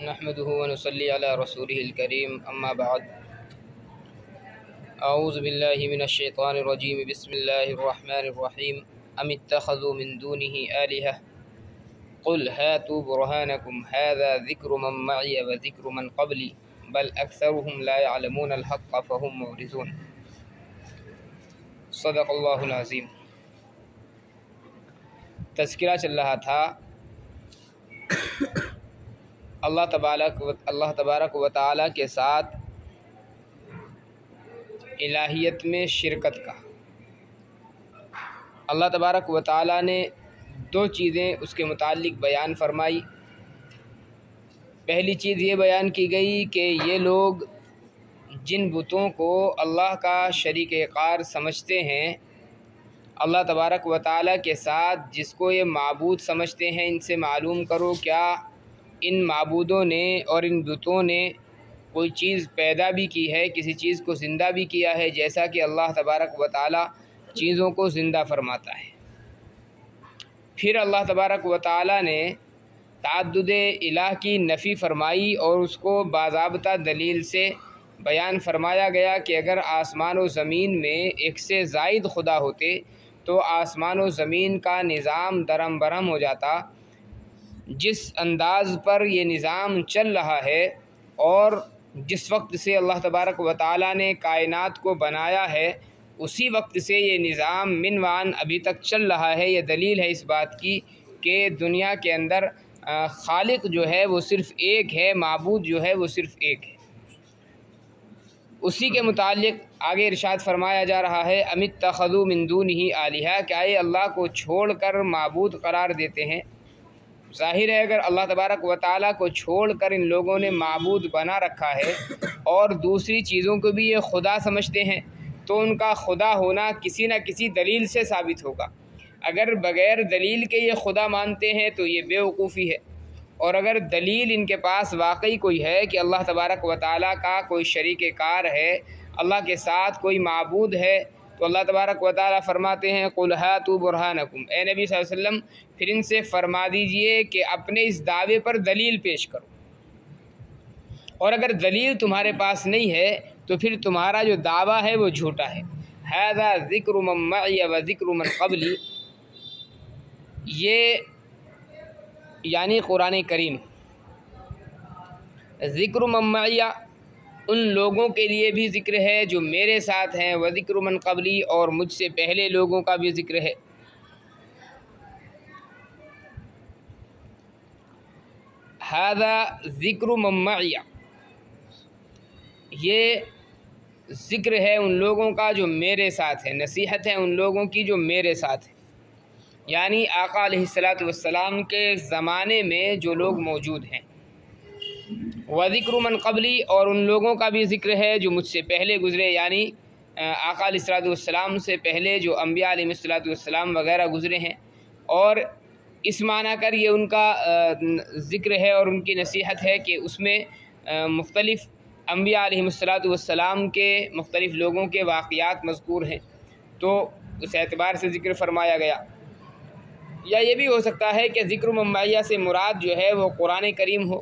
نحمده ونصلي على رسوله الكريم اما بعد اعوذ باللہ من الشیطان الرجیم بسم اللہ الرحمن الرحیم ام اتخذوا من دونه آلهة قل هاتوا برهانكم هذا ذکر من معي وذکر من قبلی بل اکثرهم لا يعلمون الحق فهم معرضون۔ صدق اللہ العظیم۔ تذکرہ چل رہا تھا اللہ تبارک و تعالیٰ کے ساتھ الہیت میں شرکت کا۔ اللہ تبارک و تعالیٰ نے دو چیزیں اس کے متعلق بیان فرمائی۔ پہلی چیز یہ بیان کی گئی کہ یہ لوگ جن بتوں کو اللہ کا شریک قار سمجھتے ہیں، اللہ تبارک و تعالیٰ کے ساتھ جس کو یہ معبود سمجھتے ہیں، ان سے معلوم کرو کیا ان معبودوں نے اور ان بتوں نے کوئی چیز پیدا بھی کی ہے، کسی چیز کو زندہ بھی کیا ہے، جیسا کہ اللہ تبارک و تعالیٰ چیزوں کو زندہ فرماتا ہے۔ پھر اللہ تبارک و تعالیٰ نے تعدد الہ کی نفی فرمائی اور اس کو باضابطہ دلیل سے بیان فرمایا گیا کہ اگر آسمان و زمین میں ایک سے زائد خدا ہوتے تو آسمان و زمین کا نظام درم برہم ہو جاتا۔ جس انداز پر یہ نظام چل رہا ہے اور جس وقت سے اللہ تبارک و تعالیٰ نے کائنات کو بنایا ہے، اسی وقت سے یہ نظام منوان ابھی تک چل رہا ہے۔ یہ دلیل ہے اس بات کی کہ دنیا کے اندر خالق جو ہے وہ صرف ایک ہے، معبود جو ہے وہ صرف ایک ہے۔ اسی کے متعلق آگے ارشاد فرمایا جا رہا ہے ام اتخذوا من دونہ آلہہ، کیا یہ اللہ کو چھوڑ کر معبود قرار دیتے ہیں؟ ظاہر ہے اگر اللہ تبارک و تعالیٰ کو چھوڑ کر ان لوگوں نے معبود بنا رکھا ہے اور دوسری چیزوں کو بھی یہ خدا سمجھتے ہیں تو ان کا خدا ہونا کسی نہ کسی دلیل سے ثابت ہوگا۔ اگر بغیر دلیل کے یہ خدا مانتے ہیں تو یہ بیوقوفی ہے، اور اگر دلیل ان کے پاس واقعی کوئی ہے کہ اللہ تبارک و تعالیٰ کا کوئی شریک کار ہے، اللہ کے ساتھ کوئی معبود ہے، تو اللہ تبارک و تعالیٰ فرماتے ہیں قُلْ هَاتُوا بُرْهَانَكُمْ، اے نبی صلی اللہ علیہ وسلم پھر ان سے فرما دیجئے کہ اپنے اس دعوے پر دلیل پیش کرو، اور اگر دلیل تمہارے پاس نہیں ہے تو پھر تمہارا جو دعویٰ ہے وہ جھوٹا ہے۔ هَذَا ذِكْرُ مَن مَّعِيَ وَذِكْرُ مَن قَبْلِي، یہ یعنی قرآن کریم ذکر من معی ان لوگوں کے لیے بھی ذکر ہے جو میرے ساتھ ہیں، وذکر من قبلی اور مجھ سے پہلے لوگوں کا بھی ذکر ہے۔ ھذا ذکر من معی، یہ ذکر ہے ان لوگوں کا جو میرے ساتھ ہے، نصیحت ہے ان لوگوں کی جو میرے ساتھ ہے، یعنی آقا علیہ السلام کے زمانے میں جو لوگ موجود ہیں۔ وذکر من قبلی، اور ان لوگوں کا بھی ذکر ہے جو مجھ سے پہلے گزرے، یعنی آقا علیہ السلام سے پہلے جو انبیاء علیہ السلام وغیرہ گزرے ہیں، اور اس معنی کر یہ ان کا ذکر ہے اور ان کی نصیحت ہے کہ اس میں مختلف انبیاء علیہ السلام کے مختلف لوگوں کے واقعات مذکور ہیں، تو اس اعتبار سے ذکر فرمایا گیا۔ یا یہ بھی ہو سکتا ہے کہ ذکر من معیہ سے مراد جو ہے وہ قرآن کریم ہو،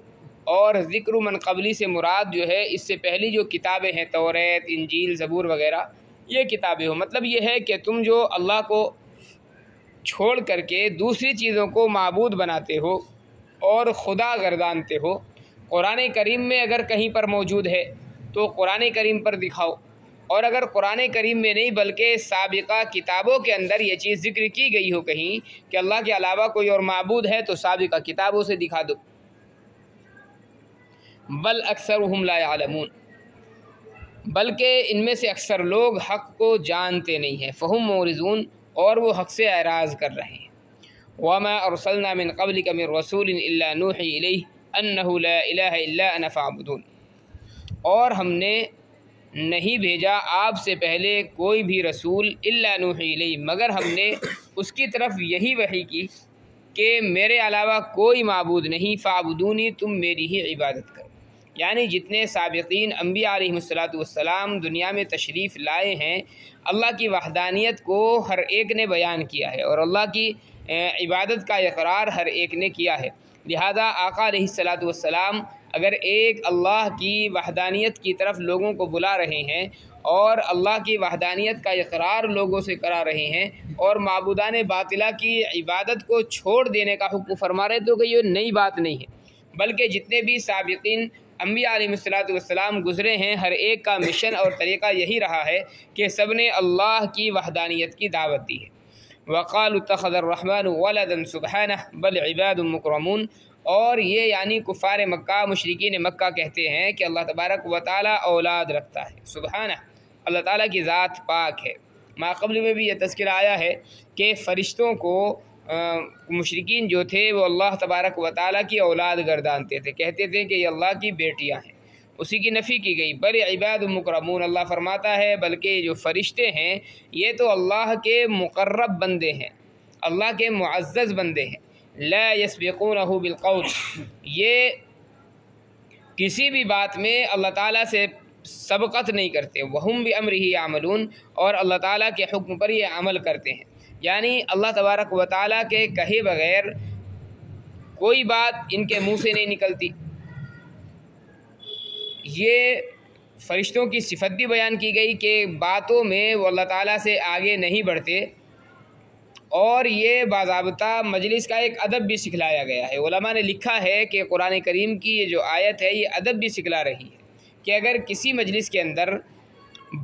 اور ذکر من قبلی سے مراد جو ہے اس سے پہلی جو کتابیں ہیں، توریت، انجیل، زبور وغیرہ، یہ کتابیں ہوں۔ مطلب یہ ہے کہ تم جو اللہ کو چھوڑ کر کے دوسری چیزوں کو معبود بناتے ہو اور خدا گردانتے ہو، قرآن کریم میں اگر کہیں پر موجود ہے تو قرآن کریم پر دکھاؤ، اور اگر قرآن کریم میں نہیں بلکہ سابقہ کتابوں کے اندر یہ چیز ذکر کی گئی ہو کہیں کہ اللہ کے علاوہ کوئی اور معبود ہے تو سابقہ کتابوں سے دکھا دو۔ بل اکثرهم لا يعلمون، بلکہ ان میں سے اکثر لوگ حق کو جانتے نہیں ہیں، فہم معرضون، اور وہ حق سے اعراض کر رہے ہیں۔ وما ارسلنا من قبلك من رسول الا نوحي اليه انه لا اله الا انا فاعبدون، اور ہم نے نہیں بھیجا آپ سے پہلے کوئی بھی رسول الا نوحي اليه، مگر ہم نے اس کی طرف یہی وحی کی کہ میرے علاوہ کوئی معبود نہیں، فاعبدونی، تم میری ہی عبادت کرو۔ یعنی جتنے سابقین انبیاء علیہ السلام دنیا میں تشریف لائے ہیں، اللہ کی وحدانیت کو ہر ایک نے بیان کیا ہے اور اللہ کی عبادت کا اقرار ہر ایک نے کیا ہے۔ لہذا آقا علیہ السلام اگر ایک اللہ کی وحدانیت کی طرف لوگوں کو بلا رہے ہیں اور اللہ کی وحدانیت کا اقرار لوگوں سے کرا رہے ہیں اور معبودان باطلہ کی عبادت کو چھوڑ دینے کا حکم فرما رہے تو کہ یہ نئی بات نہیں ہے، بلکہ جتنے بھی سابقین انبیاء علیہ السلام گزرے ہیں ہر ایک کا مشن اور طریقہ یہی رہا ہے کہ سب نے اللہ کی وحدانیت کی دعوت دی ہے۔ وَقَالُوا اتَّخَذَ الرَّحْمَنُ وَلَدًا سُبْحَانَهُ بَلْ عِبَادٌ مُكْرَمُونَ، اور یہ یعنی کفار مکہ مشرکین مکہ کہتے ہیں کہ اللہ تبارک و تعالیٰ اولاد رکھتا ہے۔ سبحانہ، اللہ تعالیٰ کی ذات پاک ہے۔ ما قبل میں بھی یہ تذکرہ آیا ہے کہ فرشتوں کو مشرکین جو تھے وہ اللہ تبارک و تعالیٰ کی اولاد گردانتے تھے، کہتے تھے کہ یہ اللہ کی بیٹیاں ہیں، اسی کی نفی کی گئی۔ بل عباد مکرمون، اللہ فرماتا ہے بلکہ جو فرشتے ہیں یہ تو اللہ کے مقرب بندے ہیں، اللہ کے معزز بندے ہیں۔ لا یسبقونہ بالقول، یہ کسی بھی بات میں اللہ تعالیٰ سے سبقت نہیں کرتے۔ وہم بامرہ یعملون، اور اللہ تعالیٰ کے حکم پر یہ عمل کرتے ہیں، یعنی اللہ تبارک و تعالیٰ کے کہے بغیر کوئی بات ان کے منہ سے نہیں نکلتی۔ یہ فرشتوں کی صفت بھی بیان کی گئی کہ باتوں میں وہ اللہ تعالیٰ سے آگے نہیں بڑھتے، اور یہ باضابطہ مجلس کا ایک ادب بھی سکھلایا گیا ہے۔ علماء نے لکھا ہے کہ قرآن کریم کی یہ جو آیت ہے یہ ادب بھی سکھلا رہی ہے کہ اگر کسی مجلس کے اندر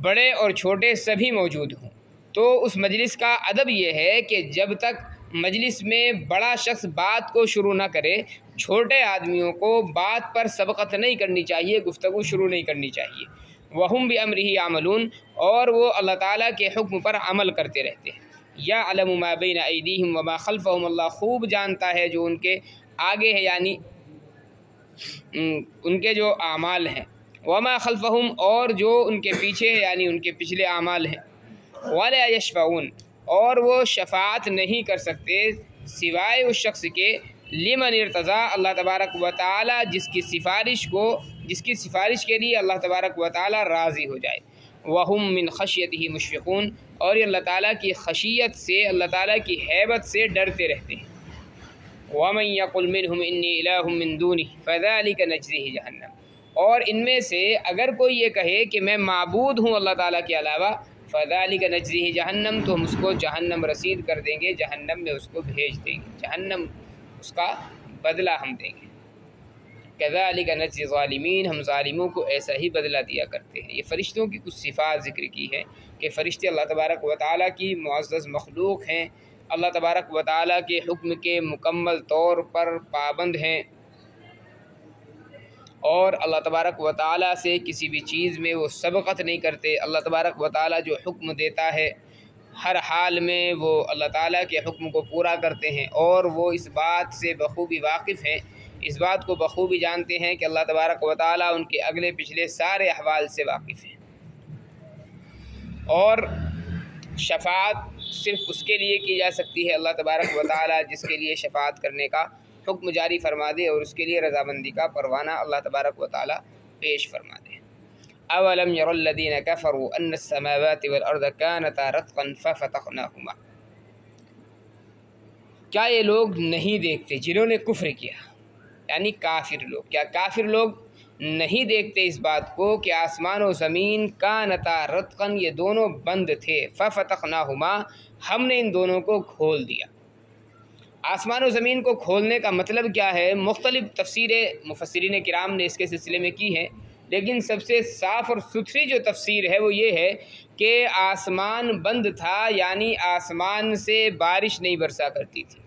بڑے اور چھوٹے سبھی موجود ہوں تو اس مجلس کا ادب یہ ہے کہ جب تک مجلس میں بڑا شخص بات کو شروع نہ کرے، چھوٹے آدمیوں کو بات پر سبقت نہیں کرنی چاہیے، گفتگو شروع نہیں کرنی چاہیے۔ وہم بامرہ یعملون، اور وہ اللہ تعالیٰ کے حکم پر عمل کرتے رہتے ہیں۔ یعلم ما بین ایدیہم وما خلفہم، اللہ خوب جانتا ہے جو ان کے آگے ہے، یعنی ان کے جو اعمال ہیں، وما خلفہم، اور جو ان کے پیچھے ہے یعنی ان کے پچھلے اعمال ہیں۔ ولا یشفعون، اور وہ شفاعت نہیں کر سکتے سوائے اس شخص کے لمن ارتضیٰ، اللہ تبارک و تعالیٰ جس کی سفارش کے لیے اللہ تبارک و تعالیٰ راضی ہو جائے۔ وہم من خشیتہ مشفقون، اور یہ اللہ تعالیٰ کی خشیت سے، اللہ تعالیٰ کی ہیبت سے ڈرتے رہتے ہیں۔ ومن یقل منہم انی الہ من دونہ فذلک نجزیہ جہنم، اور ان میں سے اگر کوئی یہ کہے کہ میں معبود ہوں اللہ تعالیٰ کے علاوہ، فذلک نجزیہ جہنم، تو ہم اس کو جہنم رسید کر دیں گے، جہنم میں اس کو بھیج دیں گے، جہنم اس کا بدلہ ہم دیں گے۔ کذالک نجزی الظالمین، ہم ظالموں کو ایسا ہی بدلہ دیا کرتے ہیں۔ یہ فرشتوں کی کچھ صفات ذکر کی ہے کہ فرشتے اللہ تبارک و تعالیٰ کی معزز مخلوق ہیں، اللہ تبارک و تعالیٰ کے حکم کے مکمل طور پر پابند ہیں، اور اللہ تبارک و تعالیٰ سے کسی بھی چیز میں وہ سبقت نہیں کرتے۔ اللہ تبارک و تعالیٰ جو حکم دیتا ہے ہر حال میں وہ اللہ تعالیٰ کے حکم کو پورا کرتے ہیں، اور وہ اس بات سے بخوبی واقف ہیں، اس بات کو بخوبی جانتے ہیں کہ اللہ تبارک و تعالیٰ ان کے اگلے پچھلے سارے احوال سے واقف ہیں۔ اور شفاعت صرف اس کے لیے کی جا سکتی ہے اللہ تبارک و تعالیٰ جس کے لیے شفاعت کرنے کا حکم جاری فرما دے اور اس کے لیے رضامندی کا پروانہ اللہ تبارک و تعالیٰ پیش فرما دے۔ اولم یر الذین کفروا ان السماوات والارض کانتا رتقا ففتقناہما، کیا یہ لوگ نہیں دیکھتے جنہوں نے کفر کیا، یعنی کافر لوگ، کیا کافر لوگ نہیں دیکھتے اس بات کو کہ آسمان و زمین کانتا رتقا، یہ دونوں بند تھے، ففتقناہما، ہم نے ان دونوں کو کھول دیا۔ آسمان و زمین کو کھولنے کا مطلب کیا ہے؟ مختلف تفسیریں مفسرین کرام نے اس کے سلسلے میں کی ہیں، لیکن سب سے صاف اور ستھری جو تفسیر ہے وہ یہ ہے کہ آسمان بند تھا، یعنی آسمان سے بارش نہیں برسا کرتی تھی،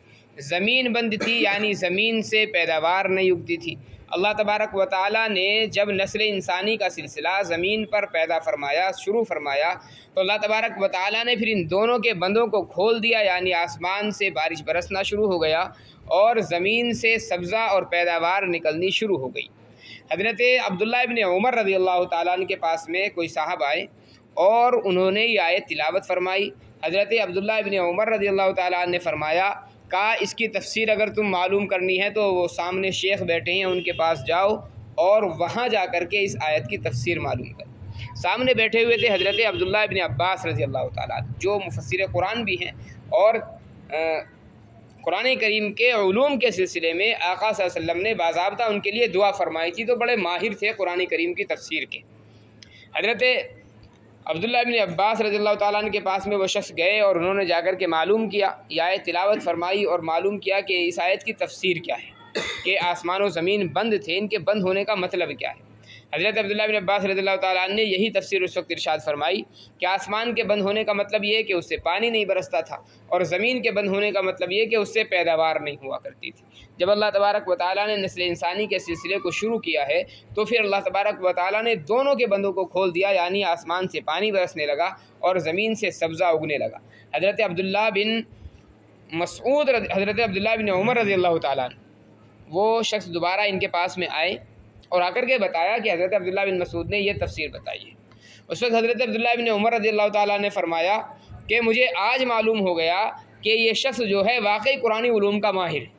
زمین بند تھی، یعنی زمین سے پیداوار نہیں اگتی تھی۔ اللہ تبارک و تعالیٰ نے جب نسل انسانی کا سلسلہ زمین پر پیدا فرمایا، شروع فرمایا، تو اللہ تبارک و تعالیٰ نے پھر ان دونوں کے بندوں کو کھول دیا، یعنی آسمان سے بارش برسنا شروع ہو گیا اور زمین سے سبزہ اور پیداوار نکلنی شروع ہو گئی۔ حضرت عبداللہ ابن عمر رضی اللہ تعالیٰ عنہ کے پاس میں کوئی صاحب آئے اور انہوں نے یہ آیت تلاوت فرمائی۔ حضرت عبداللہ ابن عمر رضی اللہ تعالیٰ عنہ نے فرمایا، کہا اس کی تفسیر اگر تم معلوم کرنی ہے تو وہ سامنے شیخ بیٹھے ہیں، ان کے پاس جاؤ اور وہاں جا کر کے اس آیت کی تفسیر معلوم کر۔ سامنے بیٹھے ہوئے تھے حضرت عبداللہ ابن عباس رضی اللہ تعالیٰ عنہ، جو مفسر قرآن بھی ہیں اور قرآن کریم کے علوم کے سلسلے میں آقا صلی اللہ علیہ وسلم نے باضابطہ ان کے لیے دعا فرمائی تھی، تو بڑے ماہر تھے قرآن کریم کی تفسیر کے۔ حضرت عبداللہ بن عباس رضی اللہ تعالیٰ عنہ کے پاس میں وہ شخص گئے اور انہوں نے جا کر کے معلوم کیا، یہ آیت تلاوت فرمائی اور معلوم کیا کہ اس آیت کی تفسیر کیا ہے، کہ آسمان و زمین بند تھے، ان کے بند ہونے کا مطلب کیا ہے۔ حضرت عبداللہ بن عباس رضی اللہ تعالیٰ عنہ نے یہی تفسیر اس وقت ارشاد فرمائی کہ آسمان کے بند ہونے کا مطلب یہ ہے کہ اس سے پانی نہیں برستا تھا، اور زمین کے بند ہونے کا مطلب یہ کہ اس سے پیداوار نہیں ہوا کرتی تھی۔ جب اللہ تبارک و تعالیٰ نے نسل انسانی کے سلسلے کو شروع کیا ہے تو پھر اللہ تبارک و تعالیٰ نے دونوں کے بندوں کو کھول دیا، یعنی آسمان سے پانی برسنے لگا اور زمین سے سبزہ اگنے لگا۔ حضرت عبداللہ بن عمر رضی اللہ تعالیٰ عنہ وہ شخص دوبارہ ان کے پاس میں آئے اور آ کر کے بتایا کہ حضرت عبداللہ بن مسعود نے یہ تفسیر بتائی ہے۔ اس وقت حضرت عبداللہ بن عمر رضی اللہ تعالیٰ نے فرمایا کہ مجھے آج معلوم ہو گیا کہ یہ شخص جو ہے واقعی قرآن علوم کا ماہر ہے۔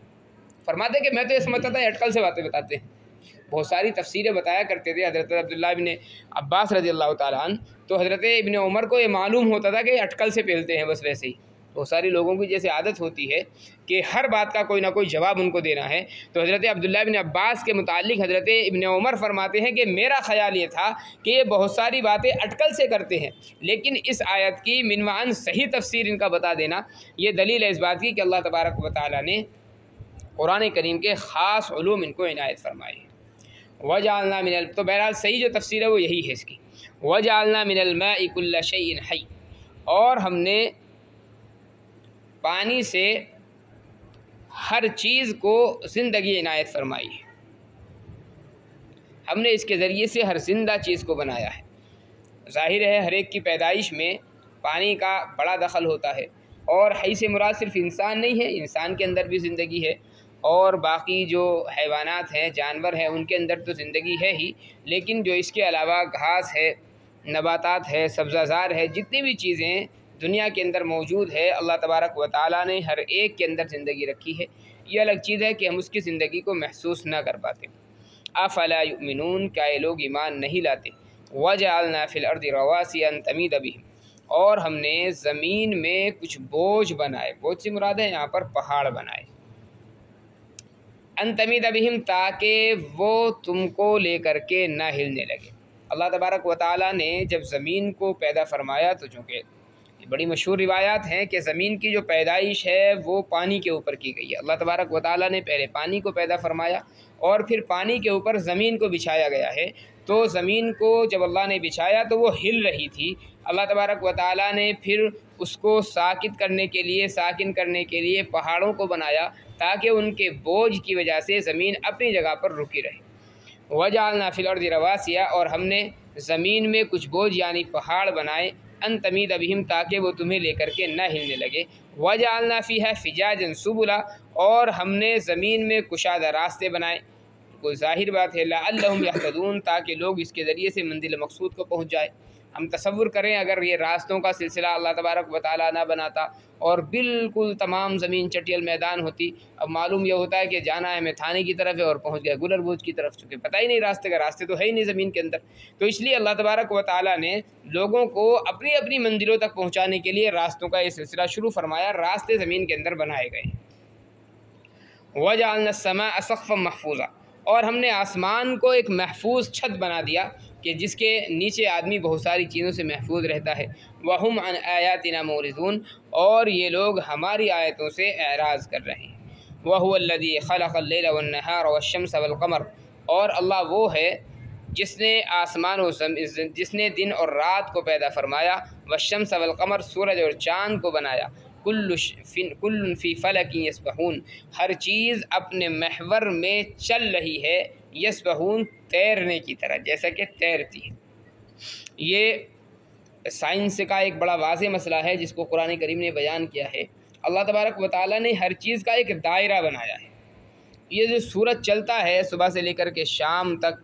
فرماتے کہ میں تو یہ سمجھتا تھا اٹکل سے باتیں بتاتے ہیں، بہت ساری تفسیریں بتایا کرتے تھے حضرت عبداللہ بن عباس رضی اللہ تعالیٰ عنہ، تو حضرت ابن عمر کو یہ معلوم ہوتا تھا کہ اٹکل سے پھیلتے ہیں، بس ویسے ہی بہت ساری لوگوں کی جیسے عادت ہوتی ہے کہ ہر بات کا کوئی نہ کوئی جواب ان کو دینا ہے۔ تو حضرت عبداللہ بن عباس کے متعلق حضرت ابن عمر فرماتے ہیں کہ میرا خیال یہ تھا کہ یہ بہت ساری باتیں اٹکل سے کرتے ہیں، لیکن اس آیت کی من معن صحیح تفسیر ان کا بتا دینا یہ دلیل ہے اس بات کی کہ اللہ تبارک و تعالیٰ نے قرآن کریم کے خاص علوم ان کو عنایت فرمائے ہیں۔ وَجَعَلْنَا مِنَ تو بہرحال صحیح جو تفسیر ہے وہ یہی ہے اس کی، وَجَعَلْنَا مِنَ الْمَاءِ كُلَّ شَيْءٍ حَيٍّ، اور ہم نے پانی سے ہر چیز کو زندگی عنایت فرمائی ہے، ہم نے اس کے ذریعے سے ہر زندہ چیز کو بنایا ہے۔ ظاہر ہے ہر ایک کی پیدائش میں پانی کا بڑا دخل ہوتا ہے، اور حی سے مراد صرف انسان نہیں ہے، انسان کے اندر بھی زندگی ہے، اور باقی جو حیوانات ہیں، جانور ہیں، ان کے اندر تو زندگی ہے ہی، لیکن جو اس کے علاوہ گھاس ہے، نباتات ہے، سبزہ زار ہے، جتنی بھی چیزیں دنیا کے اندر موجود ہے، اللہ تبارک و تعالیٰ نے ہر ایک کے اندر زندگی رکھی ہے۔ یہ الگ چیز ہے کہ ہم اس کی زندگی کو محسوس نہ کر پاتے۔ افلا یؤمنون، کیا یہ لوگ ایمان نہیں لاتے؟ وجعلنا فی الارض رواسیا ان تمید بہم، اور ہم نے زمین میں کچھ بوجھ بنائے، بوجھ سے مراد ہے یہاں پر پہاڑ بنائے، ان تمید بہم، تاکہ وہ تم کو لے کر کے نہ ہلنے لگے۔ اللہ تبارک و تعالیٰ نے جب زمین کو پیدا فرمایا تو چونکہ بڑی مشہور روایات ہیں کہ زمین کی جو پیدائش ہے وہ پانی کے اوپر کی گئی ہے۔ اللہ تبارک و تعالیٰ نے پہلے پانی کو پیدا فرمایا اور پھر پانی کے اوپر زمین کو بچھایا گیا ہے۔ تو زمین کو جب اللہ نے بچھایا تو وہ ہل رہی تھی، اللہ تبارک و تعالیٰ نے پھر اس کو ساکن کرنے کے لیے پہاڑوں کو بنایا تاکہ ان کے بوجھ کی وجہ سے زمین اپنی جگہ پر رکی رہے۔ وجعلنا فی الارض رواسیا، اور ہم نے زمین میں کچھ بوجھ یعنی پہاڑ بنائے، ان تمید بہم، تاکہ وہ تمہیں لے کر کے نہ ہلنے لگے۔ وجعلنا فیہا فجاجا سبلا، اور ہم نے زمین میں کشادہ راستے بنائے، کوئی ظاہر بات ہے لعلہم یہتدون، تاکہ لوگ اس کے ذریعے سے منزل مقصود کو پہنچ جائے۔ ہم تصور کریں اگر یہ راستوں کا سلسلہ اللہ تبارک و تعالیٰ نہ بناتا اور بالکل تمام زمین چٹیل میدان ہوتی، اب معلوم یہ ہوتا ہے کہ جانا ہے ہمیں تھانے کی طرف ہے اور پہنچ گئے گلر بوجھ کی طرف، چونکہ پتہ ہی نہیں راستے کا، راستے تو ہے ہی نہیں زمین کے اندر۔ تو اس لیے اللہ تبارک و تعالیٰ نے لوگوں کو اپنی اپنی منزلوں تک پہنچانے کے لیے راستوں کا یہ سلسلہ شروع فرمایا، راستے زمین کے اندر بنائے گئے۔ وجعلنا السماء سقفا محفوظا، اور ہم نے آسمان کو ایک محفوظ چھت بنا دیا کہ جس کے نیچے آدمی بہت ساری چیزوں سے محفوظ رہتا ہے۔ وَهُمْ عَنْ آيَاتِنَا مُعْرِضُونَ، اور یہ لوگ ہماری آیتوں سے اعراض کر رہے ہیں۔ وَهُوَ الَّذِي خَلَقَ اللَّيْلَ وَالنَّهَارَ وَالشَّمْسَ وَالْقَمَرَ، اور اللہ وہ ہے جس نے دن اور رات کو پیدا فرمایا، وَالشَّمْسَ وَالْقَمَرَ، سورج اور چاند کو بنایا، کل فی فلک یسبحون، ہر چیز اپنے محور میں چل رہی ہے، یسبحون، تیرنے کی طرح، جیسا کہ تیرتی ہے۔ یہ سائنس کا ایک بڑا واضح مسئلہ ہے جس کو قرآن کریم نے بیان کیا ہے۔ اللہ تبارک و تعالیٰ نے ہر چیز کا ایک دائرہ بنایا ہے۔ یہ جو سورج چلتا ہے صبح سے لے کر کے شام تک،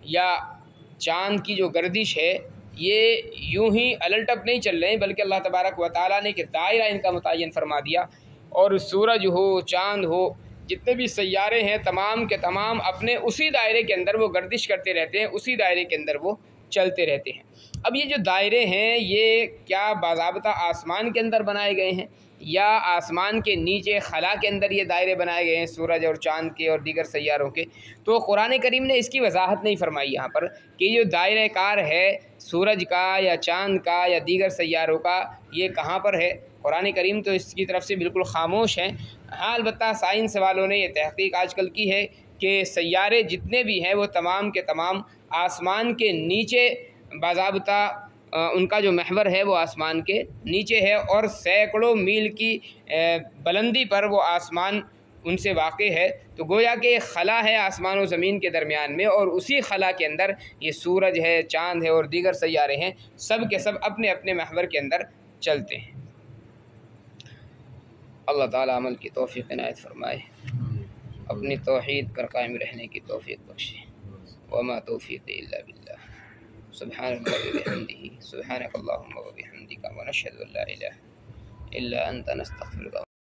یا چاند کی جو گردش ہے، یہ یوں ہی الٹ اپ نہیں چل رہے ہیں، بلکہ اللہ تبارک و تعالیٰ نے کہ دائرہ ان کا متعین فرما دیا، اور سورج ہو، چاند ہو، جتنے بھی سیارے ہیں تمام کے تمام اپنے اسی دائرے کے اندر وہ گردش کرتے رہتے ہیں، اسی دائرے کے اندر وہ چلتے رہتے ہیں۔ اب یہ جو دائرے ہیں یہ کیا باضابطہ آسمان کے اندر بنائے گئے ہیں یا آسمان کے نیچے خلا کے اندر یہ دائرے بنائے گئے ہیں سورج اور چاند کے اور دیگر سیاروں کے، تو قرآن کریم نے اس کی وضاحت نہیں فرمائی یہاں پر کہ یہ جو دائرہ کار ہے سورج کا یا چاند کا یا دیگر سیاروں کا یہ کہاں پر ہے۔ قرآن کریم تو اس کی طرف سے بالکل خاموش ہیں۔ ہاں البتہ سائنس والوں نے یہ تحقیق آج کل کی ہے کہ سیارے جتنے بھی ہیں وہ تمام کے تمام آسمان کے نیچے باضابطہ ان کا جو محور ہے وہ آسمان کے نیچے ہے، اور سینکڑوں میل کی بلندی پر وہ آسمان ان سے واقع ہے۔ تو گویا کہ خلا ہے آسمان و زمین کے درمیان میں، اور اسی خلا کے اندر یہ سورج ہے، چاند ہے اور دیگر سیارے ہیں، سب کے سب اپنے اپنے محور کے اندر چلتے ہیں۔ اللہ تعالیٰ عمل کی توفیق عنایت فرمائے، اپنی توحید پر قائم رہنے کی توفیق بخشے۔ وما توفیق الا باللہ۔ سبحان اللہ وبحمدہ، سبحانک اللہم وبحمدک، ونشہد ان لا الہ الا انت، نستغفرک۔